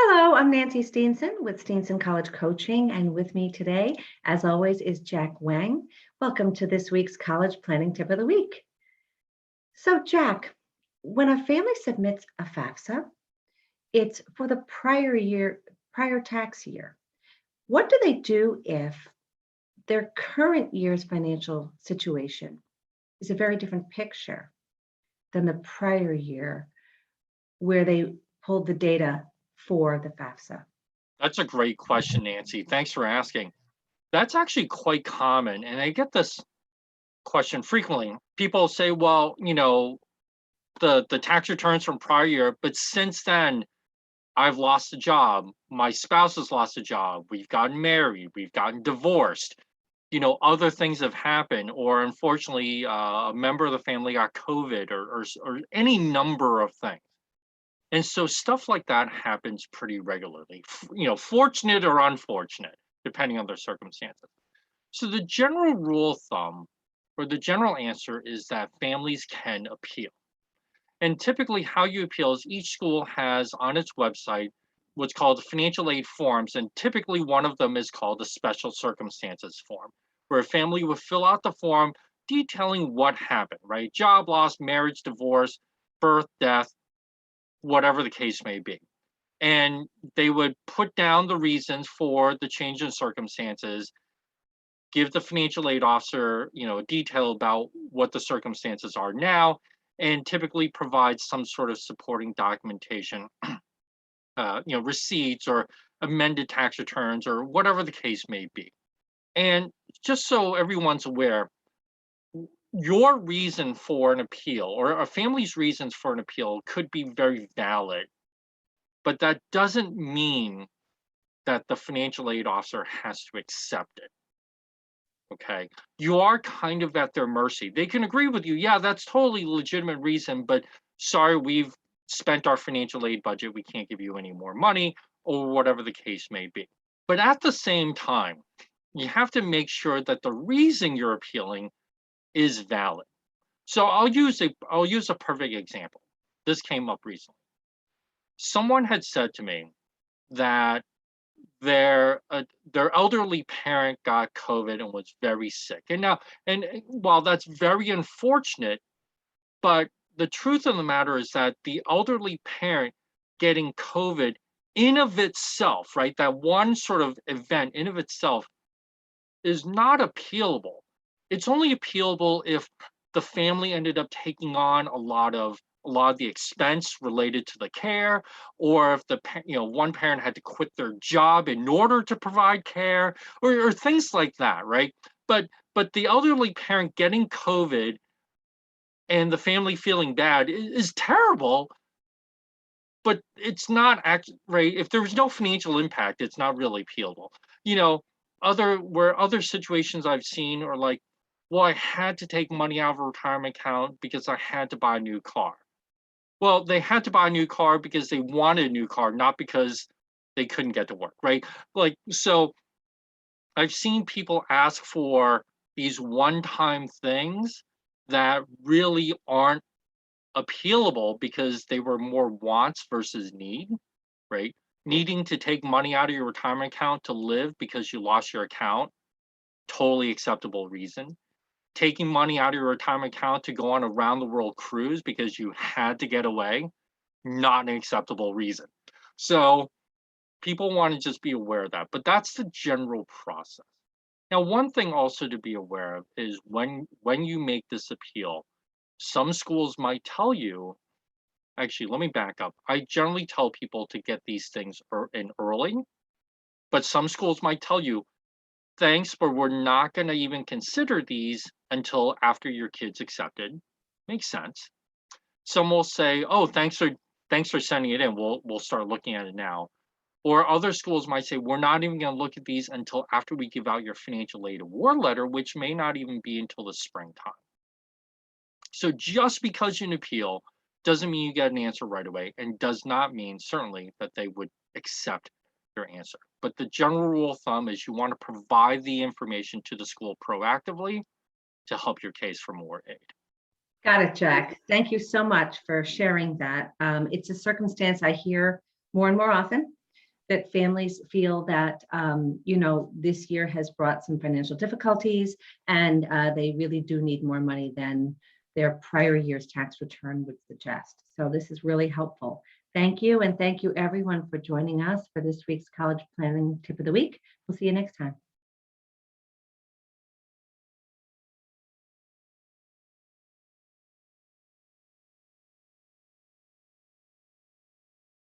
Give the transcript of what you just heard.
Hello, I'm Nancy Steenson with Steenson College Coaching, and with me today, as always, is Jack Wang. Welcome to this week's College Planning Tip of the Week. So, Jack, when a family submits a FAFSA, it's for the prior tax year. What do they do if their current year's financial situation is a very different picture than the prior year where they pulled the data for the FAFSA? That's a great question, Nancy. Thanks for asking. That's actually quite common. And I get this question frequently. People say, well, the tax returns from prior year, but since then, I've lost a job. My spouse has lost a job. We've gotten married. We've gotten divorced. Other things have happened, or unfortunately, a member of the family got COVID or any number of things. And so stuff like that happens pretty regularly, fortunate or unfortunate, depending on their circumstances. So the general rule of thumb or the general answer is that families can appeal. And typically how you appeal is each school has on its website what's called financial aid forms. And typically one of them is called a special circumstances form, where a family would fill out the form detailing what happened, right? Job loss, marriage, divorce, birth, death, whatever the case may be. And they would put down the reasons for the change in circumstances, give the financial aid officer, a detail about what the circumstances are now, and typically provide some sort of supporting documentation, receipts or amended tax returns or whatever the case may be. And just so everyone's aware, your reason for an appeal or a family's reasons for an appeal could be very valid, but that doesn't mean that the financial aid officer has to accept it. Okay, you are kind of at their mercy. They can agree with you, yeah, that's totally legitimate reason, but sorry, we've spent our financial aid budget, we can't give you any more money, or whatever the case may be. But at the same time, you have to make sure that the reason you're appealing is valid. So I'll use a perfect example. This came up recently. Someone had said to me that their elderly parent got COVID and was very sick. And while that's very unfortunate, but the truth of the matter is that the elderly parent getting COVID in of itself, right? That one sort of event in of itself is not appealable. It's only appealable if the family ended up taking on a lot of the expense related to the care, or if one parent had to quit their job in order to provide care, or things like that, right? But the elderly parent getting COVID and the family feeling bad is terrible, but it's not right. If there was no financial impact, it's not really appealable. Other situations I've seen are like, well, I had to take money out of a retirement account because I had to buy a new car. Well, they had to buy a new car because they wanted a new car, not because they couldn't get to work, right? So I've seen people ask for these one-time things that really aren't appealable because they were more wants versus need, right? Needing to take money out of your retirement account to live because you lost your account, totally acceptable reason. Taking money out of your retirement account to go on a round the world cruise because you had to get away, not an acceptable reason. So people want to just be aware of that, but that's the general process. Now, one thing also to be aware of is when you make this appeal, some schools might tell you, actually, let me back up. I generally tell people to get these things in early, but some schools might tell you, thanks, but we're not going to even consider these until after your kid's accepted. Makes sense. Some will say, oh, thanks for sending it in. We'll start looking at it now. Or other schools might say, we're not even going to look at these until after we give out your financial aid award letter, which may not even be until the springtime. So just because you appeal doesn't mean you get an answer right away, and does not mean certainly that they would accept your answer. But the general rule of thumb is you want to provide the information to the school proactively to help your case for more aid. Got it, Jack. Thank you so much for sharing that. It's a circumstance I hear more and more often. that families feel that, this year has brought some financial difficulties and they really do need more money than their prior year's tax return would suggest. So this is really helpful. Thank you. And thank you everyone for joining us for this week's College Planning Tip of the Week. We'll see you next time.